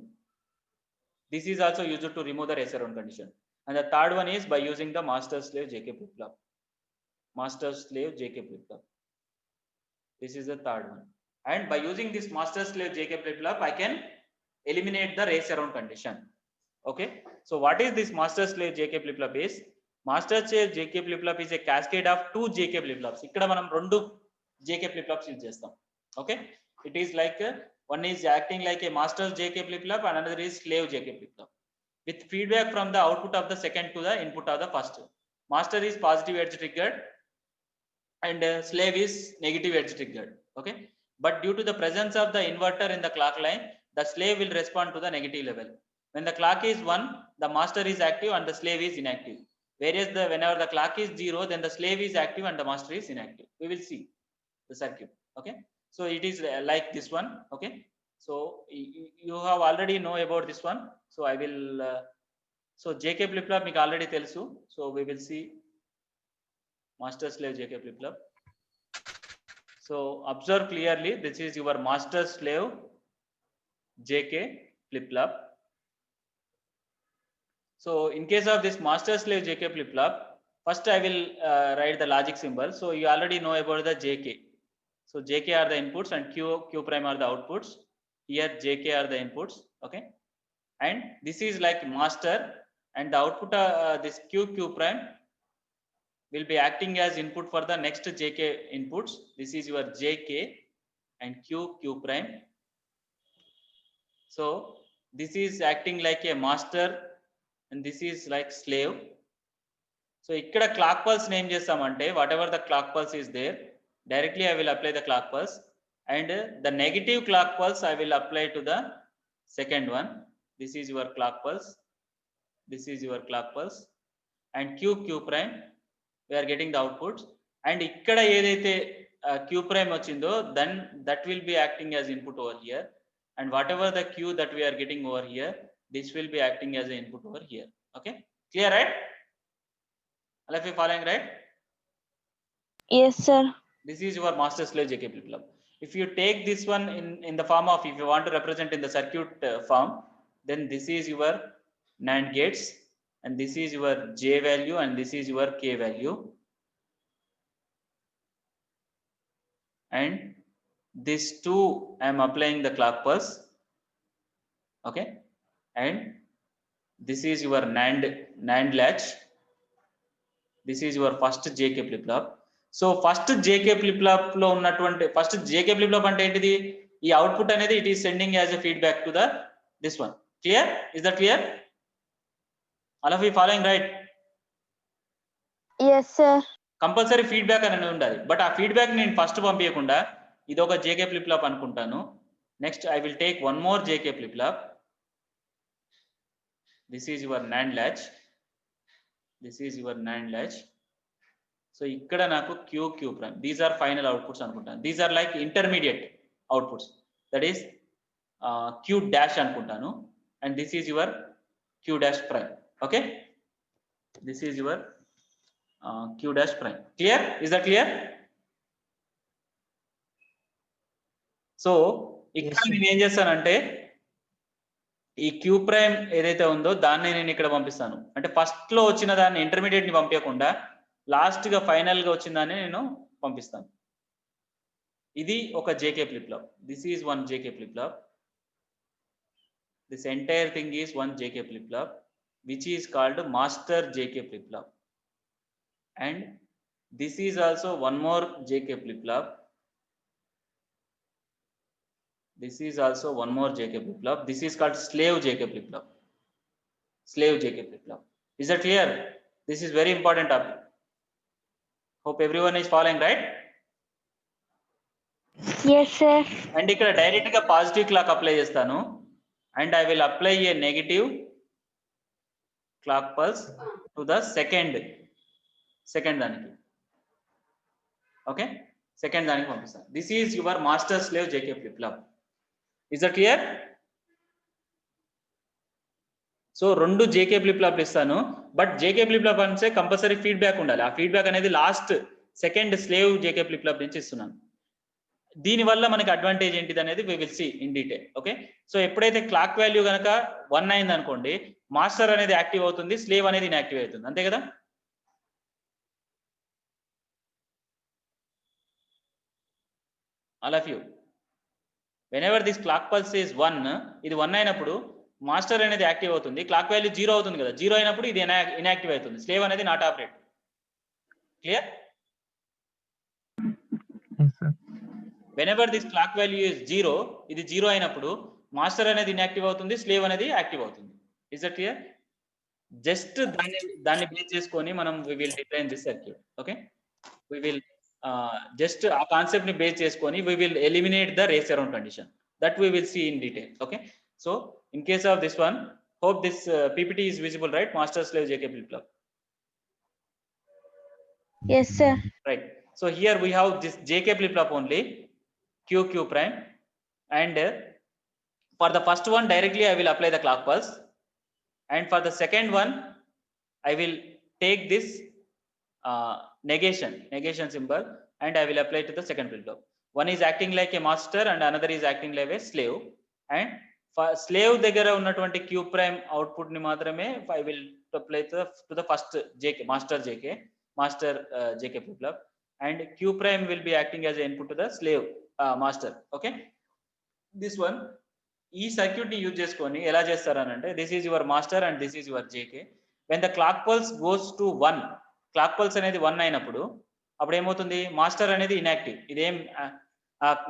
This is also used to remove the race around condition. And the third one is by using the master slave JK flip flop. Master slave JK flip flop. This is the third one. And by using this master slave JK flip flop, I can eliminate the race around condition. Okay. So what is this master slave JK flip flop is? Master slave JK flip flop is a cascade of two JK flip flops. Ikkada manam rendu JK flip flops use chestam. Okay. It is like one is acting like a master JK flip flop and another is slave JK flip flop. With feedback from the output of the second to the input of the first. Master is positive edge triggered and slave is negative edge triggered. Okay, but due to the presence of the inverter in the clock line, the slave will respond to the negative level. When the clock is 1, the master is active and the slave is inactive. Whereas whenever the clock is 0, then the slave is active and the master is inactive. We will see the circuit. Okay, so it is like this one. Okay, so you have already know about this one. So I will so JK flip flop meeku already telusu. So we will see master slave JK flip flop. So observe clearly, this is your master slave JK flip flop. So in case of this master slave JK flip flop, first I will write the logic symbol. So you already know about the JK. So JK are the inputs and Q prime are the outputs. Here JK are the inputs. Okay, and this is like master, and the output this Q prime will be acting as input for the next JK inputs. This is your JK and Q prime. So this is acting like a master and this is like slave. So ikkada clock pulse name chestamante, whatever the clock pulse is there, directly I will apply the clock pulse, and the negative clock pulse I will apply to the second one. This is your clock pulse, this is your clock pulse, and Q prime we are getting the outputs, and ikkada edaithe Q prime vachindo, then that will be acting as input over here, and whatever the Q that we are getting over here, this will be acting as an input over here. Okay, clear, right? All of you following, right? Yes, sir. This is your master slave JK flip flop. If you take this one in the form of, if you want to represent in the circuit form, then this is your NAND gates, and this is your J value, and this is your K value, and this two I am applying the clock pulse. Okay, and this is your NAND latch. This is your first JK flip flop. So first JK flip flop lo unnatuvanti first JK flip flop ante entidi, ee output anedi it is sending as a feedback to the this one. Clear? Is that clear? All of you following, right? Yes, sir. Compulsory feedback అనేది ఉండాలి, but ఆ feedback నేను first పంపించకుండా ఇది ఒక JK flip flop అనుకుంటాను. Next I will take one more JK flip flop. This is your NAND latch. This is your NAND latch. So ikkada naku Q prime, these are final outputs anukuntanu. These are like intermediate outputs, that is Q dash anukuntanu, and this is your Q dash prime. Okay, this is your Q dash prime. Clear? Is that clear? So ikkada నేను ఏం చేస్తానంటే ఈ Q prime ఏదైతే ఉందో దాన్ని నేను ఇక్కడ పంపిస్తాను. అంటే ఫస్ట్ లో వచ్చిన దాన్ని ఇంటర్మీడియట్ ని పంపించకుండా లాస్ట్ గా ఫైనల్ గా వచ్చిన దాన్ని నేను పంపిస్తాను. ఇది ఒక JK flip flop. This is one JK flip flop. This entire thing is one JK flip flop, which is called master JK flip flop. And This is also one more JK flip-flop. This is also one more JK flip-flop. This is called slave JK flip-flop. Slave JK flip-flop. Is that clear? This is very important topic. Hope everyone is following, right? Yes, sir. And ఇక్కడ direct గా positive clock apply చేస్తాను and I will apply A negative clock pulse to the second దానికి. Okay, second దానికి పంపిస్తాను. This is your master slave JK flip flop. Is that clear? So రెండు JK flip flop ఇస్తాను, but JK flip flop అంటే compulsory feedback ఉండాలి. ఆ feedback అనేది last second slave JK flip flop నుంచి ఇస్తున్నాను. దీనివల్ల మనకి అడ్వాంటేజ్ ఏంటిది అనేది వి will see in detail. Okay, so ఎప్పుడైతే క్లాక్ వాల్యూ కనుక 1 అయింది అనుకోండి, మాస్టర్ అనేది యాక్టివ్ అవుతుంది, స్లేవ్ అనేది ఇన్యాక్టివ్ అవుతుంది. అంతే కదా? All of you, whenever this clock pulse is 1, ఇది 1 అయినప్పుడు మాస్టర్ అనేది యాక్టివ్ అవుతుంది, క్లాక్ వాల్యూ 0 అవుతుంది కదా, 0 అయినప్పుడు ఇది ఇన్యాక్టివ్ అవుతుంది, స్లేవ్ అనేది not operate. Clear? Yes, sir. whenever this clock value is 0, ఇది 0 అయినప్పుడు మాస్టర్ అనేది ఇన్యాక్టివ్ అవుతుంది, స్లేవ్ అనేది యాక్టివ్ అవుతుంది. Is that clear? జస్ట్ దాన్ని బేస్ చేసుకొని మనం we will design this circuit. Okay, we will just ఆ కాన్సెప్ట్ ని బేస్ చేసుకొని we will eliminate the race around condition, that we will see in detail. Okay, so in case of this one, hope this PPT is visible, right? Master slave JK flip flop. Yes, sir. Right, so here we have this JK flip flop only, QQ prime, and for the first one directly I will apply the clock pulse, and for the second one I will take this negation symbol and I will apply to the second flip flop. One is acting like a master and another is acting like a slave, and for slave దగ్గర ఉన్నటువంటి Q prime output ని మాత్రమే I will apply to the first JK master JK flip flop, and Q prime will be acting as an input to the slave master. Okay, this one ఈ circuit ని use చేసుకొని ఎలా చేస్తారనంటే, this is your master and this is your JK. when the clock pulse goes to 1, clock pulse అనేది 1 అయినప్పుడు అప్పుడు ఏమవుతుంది, master అనేది inactive, ఇదేం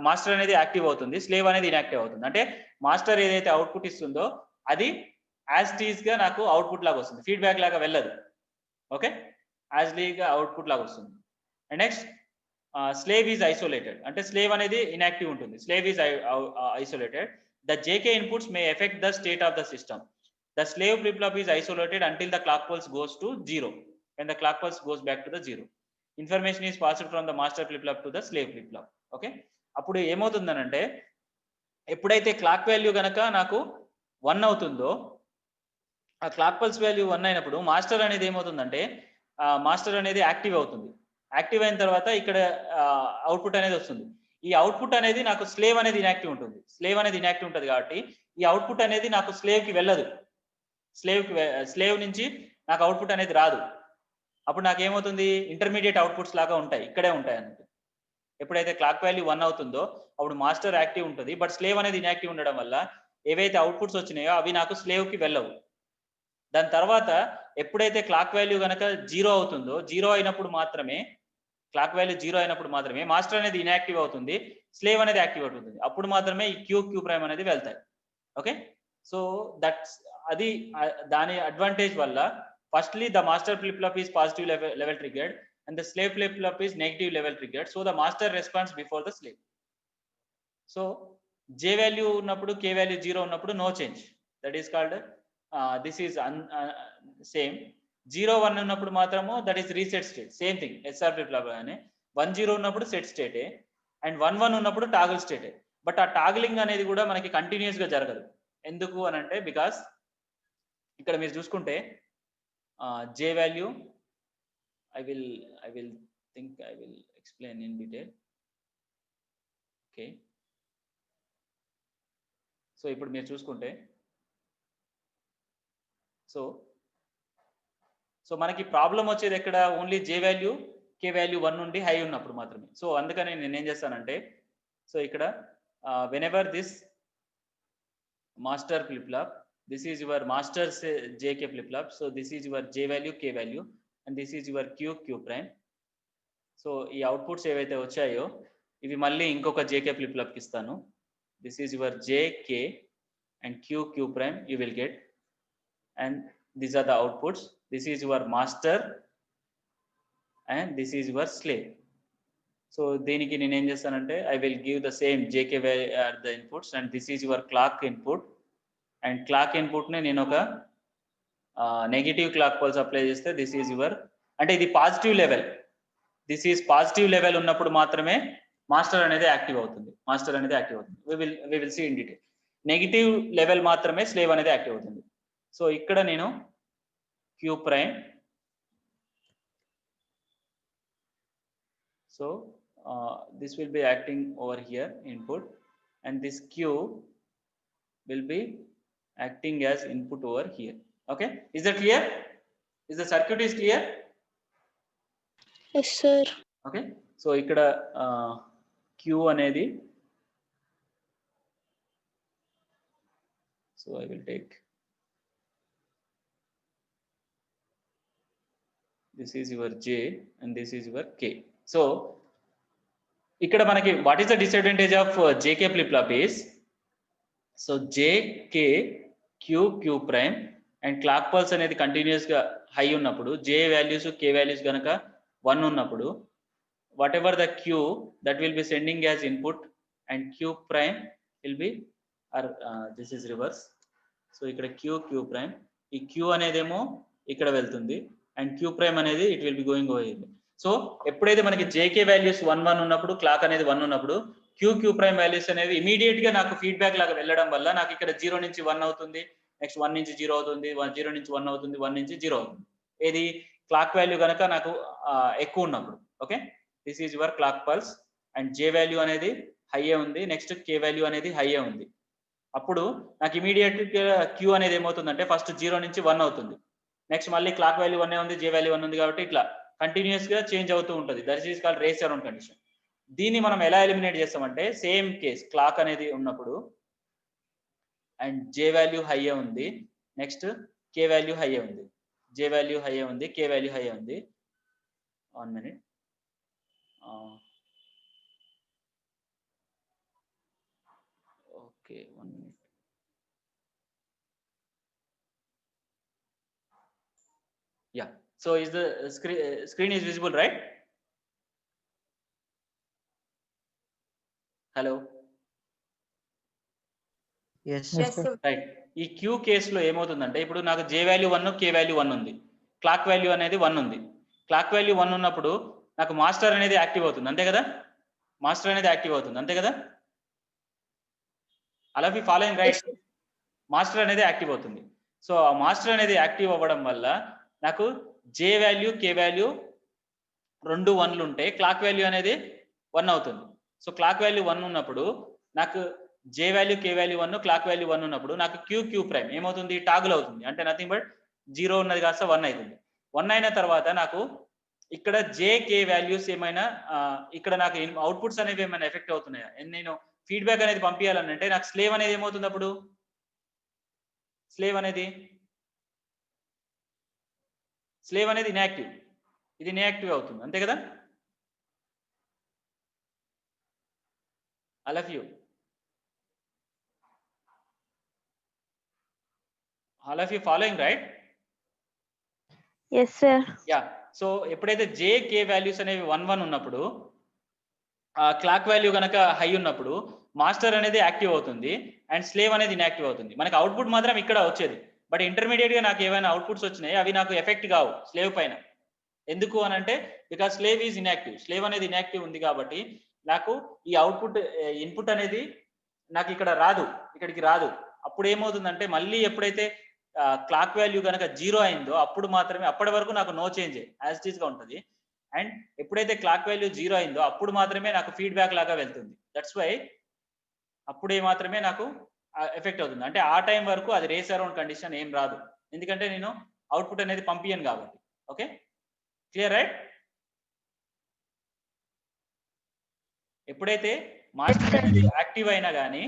మాస్టర్ అనేది యాక్టివ్ అవుతుంది, స్లేవ్ అనేది ఇన్యాక్టివ్ అవుతుంది. అంటే మాస్టర్ ఏదైతే అవుట్పుట్ ఇస్తుందో అది యాజ్ టీజ్ గా నాకు అవుట్పుట్ లాగా వస్తుంది, ఫీడ్బ్యాక్ లాగా వెళ్ళదు. ఓకే, యాజ్ లీగా అవుట్పుట్ లాగా వస్తుంది. And next slave is isolated, అంటే స్లేవ్ అనేది ఇన్యాక్టివ్ ఉంటుంది, slave is isolated. The JK inputs may affect the state of the system. The slave flip flop is isolated until the clock pulse goes to 0. when the clock pulse goes back to the 0, information is passed from the master flip flop to the slave flip flop. Okay, అప్పుడు ఏమవుతుందనంటే ఎప్పుడైతే clock value గనక నాకు 1 అవుతుందో, ఆ clock pulse value 1 అయినప్పుడు master అనేది ఏమవుతుందంటే master అనేది యాక్టివ్ అవుతుంది. యాక్టివ్ అయిన తర్వాత ఇక్కడ అవుట్పుట్ అనేది వస్తుంది. ఈ అవుట్పుట్ అనేది నాకు స్లేవ్ అనేది ఇన్యాక్టివ్ ఉంటుంది, స్లేవ్ అనేది ఇన్యాక్టివ్ ఉంటుంది కాబట్టి ఈ అవుట్పుట్ అనేది నాకు స్లేవ్ కి వెళ్ళదు, స్లేవ్ నుంచి నాకు అవుట్పుట్ అనేది రాదు. అప్పుడు నాకు ఏమవుతుంది, ఇంటర్మీడియట్ అవుట్పుట్స్ లాగా ఉంటాయి, ఇక్కడే ఉంటాయి అన్నట్టు. ఎప్పుడైతే క్లాక్ వాల్యూ 1 అవుతుందో అప్పుడు మాస్టర్ యాక్టివ్ ఉంటుంది, బట్ స్లేవ్ అనేది ఇన్యాక్టివ్ ఉండడం వల్ల ఏవైతే అవుట్పుట్స్ వచ్చినాయో అవి నాకు స్లేవ్ కి వెళ్ళవు. దాని తర్వాత ఎప్పుడైతే క్లాక్ వాల్యూ కనుక 0 అవుతుందో, 0 అయినప్పుడు మాత్రమే, క్లాక్ వాల్యూ 0 అయినప్పుడు మాత్రమే మాస్టర్ అనేది ఇన్యాక్టివ్ అవుతుంది, స్లేవ్ అనేది యాక్టివ్ అవుతుంది. అప్పుడు మాత్రమే ఈ క్యూ ప్రైమ్ అనేది వెళ్తాయి. ఓకే, సో దట్స్ అది దాని అడ్వాంటేజ్ వల్ల firstly the master flip flop is positive level triggered and the slave flip flop is negative level triggered, so the master responds before the slave. so j value ఉన్నప్పుడు k value 0 ఉన్నప్పుడు no change, that is called this is same. 0 1 ఉన్నప్పుడు మాత్రము that is reset state, same thing SR flip flop అనే. 1 0 ఉన్నప్పుడు set state and 1 1 ఉన్నప్పుడు toggle state. But ఆ టాగ్లింగ్ అనేది కూడా మనకి కంటిన్యూస్ గా జరగదు. ఎందుకు అని అంటే బికాస్ ఇక్కడ మీరు చూసుకుంటే J value, I will explain in detail. Okay, so ఇప్పుడు మీరు చూసుకుంటే సో మనకి ప్రాబ్లం వచ్చేది ఎక్కడ, only J value K value 1 నుండి హై ఉన్నప్పుడు మాత్రమే. సో అందుకని నేను ఏం చేస్తానంటే, సో ఇక్కడ whenever this master flip flop, this is your master JK flip flop, so this is your J value K value and this is your Q prime. సో ఈ అవుట్పుట్స్ ఏవైతే వచ్చాయో ఇవి మళ్ళీ ఇంకొక జేకే ఫ్లిప్ ఫ్లాప్కి ఇస్తాను. This is your J K and Q prime you will get, and these are the outputs. This is your master and this is your slave. So దీనికి నేను ఏం చేస్తానంటే I will give the same J K are the inputs and this is your clock input. And clock ఇన్పుట్ని నేను ఒక negative clock pulse apply చేస్తే this is your, అంటే ఇది positive level, this is positive level ఉన్నప్పుడు మాత్రమే మాస్టర్ అనేది active అవుతుంది. మాస్టర్ అనేది యాక్టివ్ అవుతుంది. We will see in detail. Negative level మాత్రమే స్లేవ్ అనేది యాక్టివ్ అవుతుంది. సో ఇక్కడ నేను Q prime, so this will be acting over here input and this q will be acting as input over here. Okay, is that clear? Is the circuit is clear? Yes, sir. Okay, so ikkada q anedi, so I will take this is your j and this is your k. So ఇక్కడ మనకి what is the disadvantage of JK flip flop is, so JK Q prime and clock pulse అనేది continuous గా high ఉన్నప్పుడు, J values K values కనుక 1 ఉన్నప్పుడు, whatever the Q that will be sending as input and Q prime will be or this is reverse. So ఇక్కడ Q prime, ఈ Q అనేదేమో ఇక్కడ వెళ్తుంది అండ్ క్యూ ప్రైమ్ అనేది it will be going over here. So ఎప్పుడైతే మనకి JK values 1 ఉన్నప్పుడు, clock అనేది 1 ఉన్నప్పుడు, క్యూ ప్రైమ్ వాల్యూస్ అనేవి ఇమీడియట్ గా నాకు ఫీడ్బ్యాక్ లాగా వెళ్ళడం వల్ల నాకు ఇక్కడ 0 నుంచి 1 అవుతుంది, నెక్స్ట్ 1 నుంచి 0 అవుతుంది, 0 నుంచి 1 అవుతుంది, 1 నుంచి 0 అవుతుంది. ఏది క్లాక్ వాల్యూ కనుక నాకు ఎక్కువ ఉన్నప్పుడు. Okay, this is your clock pulse and J value అనేది హైయే ఉంది, నెక్స్ట్ కే వాల్యూ అనేది హైయే ఉంది. అప్పుడు నాకు ఇమీడియట్ క్యూ అనేది ఏమవుతుందంటే ఫస్ట్ 0 నుంచి 1 అవుతుంది, నెక్స్ట్ మళ్ళీ క్లాక్ వాల్యూ 1 ఉంది, జే వాల్యూ 1 ఉంది, కాబట్టి ఇట్లా కంటిన్యూస్ గా చేంజ్ అవుతూ ఉంటుంది. That is called race around condition. దీన్ని మనం ఎలా ఎలిమినేట్ చేస్తామంటే సేమ్ కేస్, క్లాక్ అనేది ఉన్నప్పుడు అండ్ జే వాల్యూ హైయే ఉంది, నెక్స్ట్ కే వాల్యూ హైయే ఉంది, జే వాల్యూ హైయే ఉంది, కే వాల్యూ హైయే ఉంది. 1 minute. Okay, 1 minute. Yeah, so is the screen is visible, right? Hello. Yes, Yes, sir. sir. Right. ఈ క్యూ కేసులో ఏమవుతుందంటే ఇప్పుడు నాకు జే వాల్యూ 1, కే వాల్యూ 1 ఉంది, క్లాక్ వాల్యూ అనేది 1 ఉంది. క్లాక్ వాల్యూ 1 ఉన్నప్పుడు నాకు మాస్టర్ అనేది యాక్టివ్ అవుతుంది, అంతే కదా? మాస్టర్ అనేది యాక్టివ్ అవుతుంది, అంతే కదా? అలా వి ఫాలోయింగ్ రైట్? మాస్టర్ అనేది యాక్టివ్ అవుతుంది. సో ఆ మాస్టర్ అనేది యాక్టివ్ అవ్వడం వల్ల నాకు జే వాల్యూ, కే వాల్యూ 2 1లు ఉంటే క్లాక్ వాల్యూ అనేది 1 అవుతుంది. సో క్లాక్ వాల్యూ 1 ఉన్నప్పుడు నాకు జే వాల్యూ, కే వాల్యూ 1, క్లాక్ వాల్యూ 1 ఉన్నప్పుడు నాకు క్యూ ప్రైమ్ ఏమవుతుంది? టాగుల్ అవుతుంది. అంటే నథింగ్ బట్ 0 ఉన్నది కాస్త 1 అవుతుంది. 1 అయిన తర్వాత నాకు ఇక్కడ జే కే వాల్యూస్ ఏమైనా ఇక్కడ నాకు అవుట్పుట్స్ అనేవి ఏమైనా ఎఫెక్ట్ అవుతున్నాయా? నేను ఫీడ్బ్యాక్ అనేది పంపించాలని అంటే నాకు స్లేవ్ అనేది ఏమవుతుంది? అప్పుడు స్లేవ్ అనేది ఇన్యాక్టివ్, ఇది ఇన్యాక్టివ్ అవుతుంది, అంతే కదా? I love you. All of you following, right? Yes, sir. Yeah. So ఎప్పుడైతే జే కే వాల్యూస్ అనేవి 1 1 ఉన్నప్పుడు, క్లాక్ వాల్యూ కనుక హై ఉన్నప్పుడు మాస్టర్ అనేది యాక్టివ్ అవుతుంది అండ్ స్లేవ్ అనేది ఇన్యాక్టివ్ అవుతుంది. మనకి అవుట్పుట్ మాత్రం ఇక్కడ వచ్చేది, బట్ ఇంటర్మీడియట్ గా నాకు ఏమైనా అవుట్పుట్స్ వచ్చినాయి అవి నాకు ఎఫెక్ట్ కావు స్లేవ్ పైన. ఎందుకు అని అంటే because slave is inactive, slave అనేది ఇన్యాక్టివ్ ఉంది కాబట్టి నాకు ఈ అవుట్పుట్ ఇన్పుట్ అనేది నాకు ఇక్కడ రాదు, ఇక్కడికి రాదు. అప్పుడు ఏమవుతుందంటే మళ్ళీ ఎప్పుడైతే క్లాక్ వాల్యూ కనుక 0 అయిందో అప్పుడు మాత్రమే, అప్పటి వరకు నాకు no change as it is గా ఉంటుంది. అండ్ ఎప్పుడైతే క్లాక్ వాల్యూ 0 అయిందో అప్పుడు మాత్రమే నాకు ఫీడ్బ్యాక్ లాగా వెళ్తుంది. దట్స్ వై అప్పుడే మాత్రమే నాకు ఎఫెక్ట్ అవుతుంది. అంటే ఆ టైం వరకు అది రేస్ అరౌండ్ కండిషన్ ఏం రాదు, ఎందుకంటే నేను అవుట్పుట్ అనేది పంపియను కాబట్టి. Okay, clear right? ఎప్పుడైతే మాస్టర్ అనేది యాక్టివ్ అయినా కానీ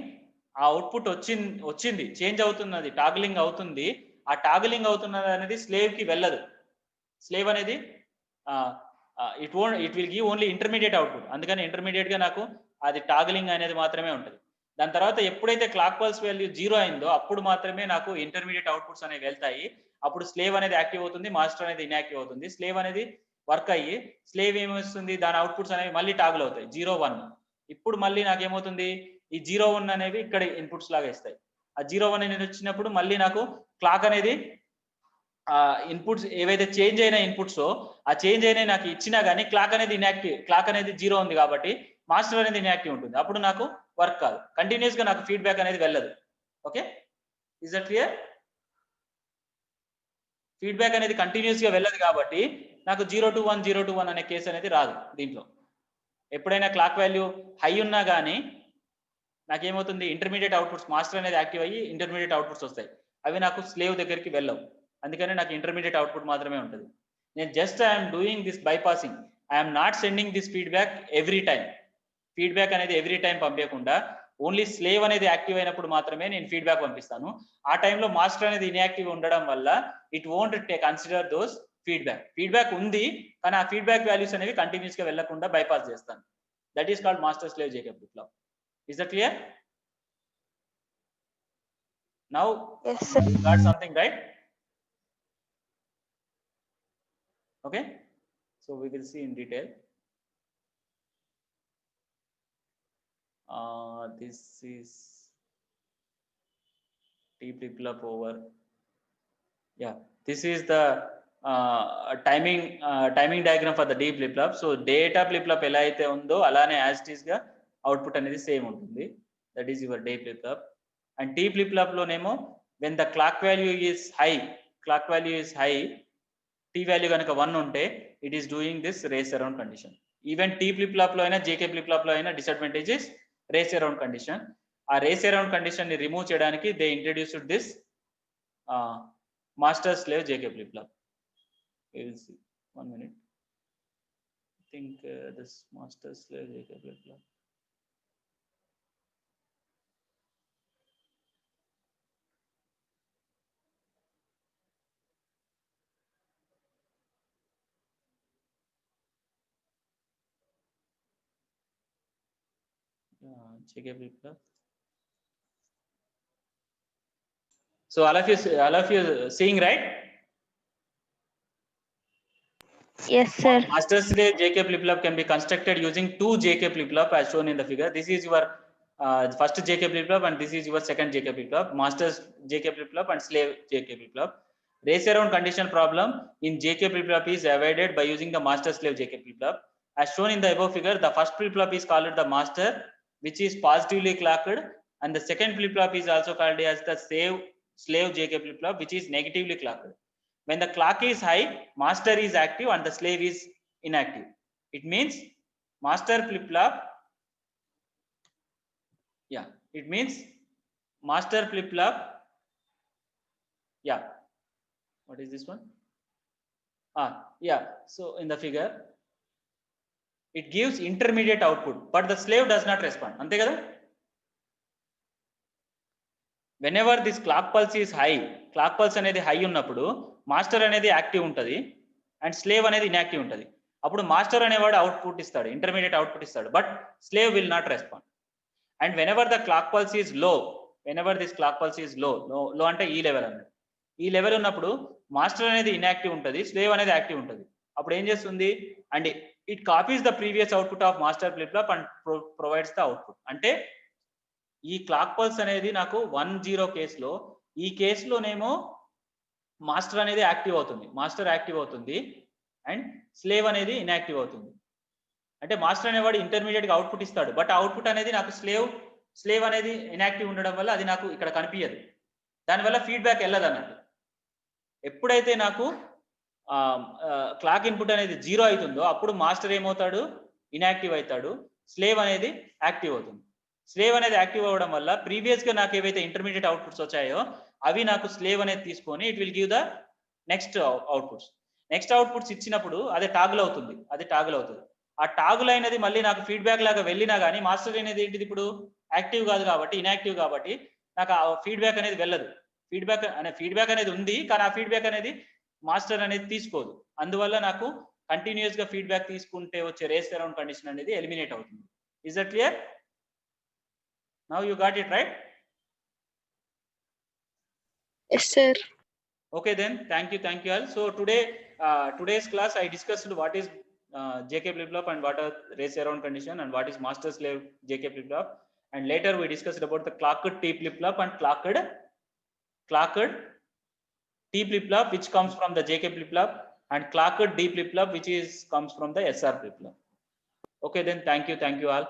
ఆ అవుట్పుట్ వచ్చింది చేంజ్ అవుతున్నది, టాగులింగ్ అవుతుంది, ఆ టాగులింగ్ అవుతున్నది అనేది స్లేవ్ కి వెళ్ళదు. స్లేవ్ అనేది it will give only intermediate output. అందుకని ఇంటర్మీడియట్ గా నాకు అది టాగిలింగ్ అనేది మాత్రమే ఉంటుంది. దాని తర్వాత ఎప్పుడైతే క్లాక్ పల్స్ వాల్యూ 0 అయిందో అప్పుడు మాత్రమే నాకు ఇంటర్మీడియట్ అవుట్పుట్స్ అనేవి వెళ్తాయి. అప్పుడు స్లేవ్ అనేది యాక్టివ్ అవుతుంది, మాస్టర్ అనేది ఇన్యాక్టివ్ అవుతుంది. స్లేవ్ అనేది వర్క్ అయ్యి స్లేవ్ ఏమొస్తుంది, దాని అవుట్పుట్స్ అనేవి మళ్ళీ టాగుల్ అవుతాయి 0, 1. ఇప్పుడు మళ్ళీ నాకేమవుతుంది, ఈ 0, 1 అనేవి ఇక్కడ ఇన్పుట్స్ లాగా ఇస్తాయి. ఆ 0, 1 అనేది వచ్చినప్పుడు మళ్ళీ నాకు క్లాక్ అనేది ఇన్పుట్స్ ఏవైతే చేంజ్ అయిన ఇన్పుట్స్ ఆ చేంజ్ అయినా నాకు ఇచ్చినా కానీ క్లాక్ అనేది ఇన్యాక్టివ్, క్లాక్ అనేది 0 ఉంది కాబట్టి మాస్టర్ అనేది ఇన్యాక్టివ్ ఉంటుంది. అప్పుడు నాకు వర్క్ కాదు, కంటిన్యూస్ గా నాకు ఫీడ్బ్యాక్ అనేది వెళ్ళదు. Okay, is that clear? Feedback అనేది కంటిన్యూస్ గా వెళ్ళదు కాబట్టి నాకు 0 to 1 0 to 1 అనే కేసు అనేది రాదు దీంట్లో. ఎప్పుడైనా క్లాక్ వాల్యూ హై ఉన్నా కానీ నాకేమవుతుంది, ఇంటర్మీడియట్ అవుట్పుట్స్, మాస్టర్ అనేది యాక్టివ్ అయ్యి ఇంటర్మీడియట్ అవుట్పుట్స్ వస్తాయి. అవి నాకు స్లేవ్ దగ్గరికి వెళ్ళవు. అందుకని నాకు ఇంటర్మీడియట్ అవుట్పుట్ మాత్రమే ఉంటుంది. నేను just I'm doing this bypassing, I'm not sending this feedback every time. Feedback అనేది ఎవ్రీ టైం పంపించకుండా ఓన్లీ స్లేవ్ అనేది యాక్టివ్ అయినప్పుడు మాత్రమే నేను ఫీడ్బ్యాక్ పంపిస్తాను. ఆ టైంలో మాస్టర్ అనేది ఇన్యాక్టివ్ ఉండడం వల్ల it won't consider those feedback. Feedback ఉంది కానీ ఆ ఫీడ్బ్యాక్ వాల్యూస్ అనేవి కంటిన్యూస్ గా వెళ్లకుండా బైపాస్ చేస్తాను. That is called master slave Jacob flip flop. Is that clear? Now, Yes, sir. you got something right? Okay, so we will see in detail. This is T flip flop over. Yeah, this is the timing diagram for the D flip flop. So data flip flop ela aithe undo alane as it is ga output anedi same untundi. That is your D flip flop. And T flip flop lo nemo when the clock value is high, T value ganaka 1 unte it is doing this race around condition. Even T flip flop lo aina JK flip flop lo aina disadvantage is race around condition. Aa race around condition ni remove cheyadaniki they introduced this master slave JK flip flop. We will see. 1 minute. I think this master slave JK flip flop. JK flip flop. So all of you seeing right? Yes, sir. Master slave JK flip flop can be constructed using 2 JK flip flop as shown in the figure. This is your first JK flip flop and this is your second JK flip flop. Master JK flip flop and slave JK flip flop. Race around condition problem in JK flip flop is avoided by using the master slave JK flip flop. As shown in the above figure, the first flip flop is called the master, which is positively clocked, and the second flip flop is also called as the slave JK flip flop, which is negatively clocked. When the clock is high, master is active and the slave is inactive. It means master flip flop. Yeah, it means master flip flop. Yeah, what is this one? Yeah, so in the figure it gives intermediate output, but the slave does not respond. Ante kada? Whenever this clock pulse is high, clock pulse అనేది high ఉన్నప్పుడు master అనేది active ఉంటుంది and slave అనేది inactive ఉంటుంది. అప్పుడు master అనేవాడు output ఇస్తాడు, intermediate output ఇస్తాడు, but slave will not respond. And whenever the clock pulse is low, whenever this clock pulse is low అంటే ఈ లెవెల్ అన్నది, ఈ లెవెల్ ఉన్నప్పుడు మాస్టర్ అనేది ఇన్యాక్టివ్ ఉంటుంది, స్లేవ్ అనేది యాక్టివ్ ఉంటుంది. అప్పుడు ఏం చేస్తుంది and it copies the previous output of master flip flop and provides the output. అంటే ఈ క్లాక్ పల్స్ అనేది నాకు 1-0 కేసులో, ఈ కేసులోనేమో మాస్టర్ అనేది యాక్టివ్ అవుతుంది, మాస్టర్ యాక్టివ్ అవుతుంది అండ్ స్లేవ్ అనేది ఇన్యాక్టివ్ అవుతుంది. అంటే మాస్టర్ అనేవాడు ఇంటర్మీడియట్ గా అవుట్పుట్ ఇస్తాడు, బట్ అవుట్పుట్ అనేది నాకు స్లేవ్ అనేది ఇన్యాక్టివ్ ఉండడం వల్ల అది నాకు ఇక్కడ కనిపించదు, దానివల్ల ఫీడ్బ్యాక్ వెళ్ళదు అన్నట్టు. ఎప్పుడైతే నాకు క్లాక్ ఇన్పుట్ అనేది 0 అవుతుందో అప్పుడు మాస్టర్ ఏమవుతాడు, ఇన్యాక్టివ్ అవుతాడు, స్లేవ్ అనేది యాక్టివ్ అవుతుంది. స్లేవ్ అనేది యాక్టివ్ అవ్వడం వల్ల ప్రీవియస్ గా నాకు ఏవైతే ఇంటర్మీడియట్ అవుట్పుట్స్ వచ్చాయో అవి నాకు స్లేవ్ అనేది తీసుకొని it will give the next outputs. Next outputs ఇచ్చినప్పుడు అది టాగుల్ అవుతుంది. ఆ టాగుల్ అయినది మళ్ళీ నాకు ఫీడ్బ్యాక్ లాగా వెళ్ళినా కానీ మాస్టర్ అనేది ఏంటిది ఇప్పుడు యాక్టివ్ కాదు కాబట్టి, ఇన్యాక్టివ్ కాబట్టి నాకు ఆ ఫీడ్బ్యాక్ అనేది వెళ్ళదు. ఫీడ్బ్యాక్ అనేది ఉంది కానీ ఆ ఫీడ్బ్యాక్ అనేది మాస్టర్ అనేది తీసుకోదు. అందువల్ల నాకు కంటిన్యూస్ గా ఫీడ్బ్యాక్ తీసుకుంటే వచ్చే రేస్ అరౌండ్ కండిషన్ అనేది ఎలిమినేట్ అవుతుంది. Is that clear? Now you got it right? Yes, sir. Okay then, thank you all. So today's class I discussed what is JK flip-flop and what are race around condition and what is master slave JK flip-flop, and later we discussed about the clocked T flip-flop and clocked T flip-flop which comes from the JK flip-flop, and clocked D flip-flop which comes from the SR flip-flop. Okay then, thank you all.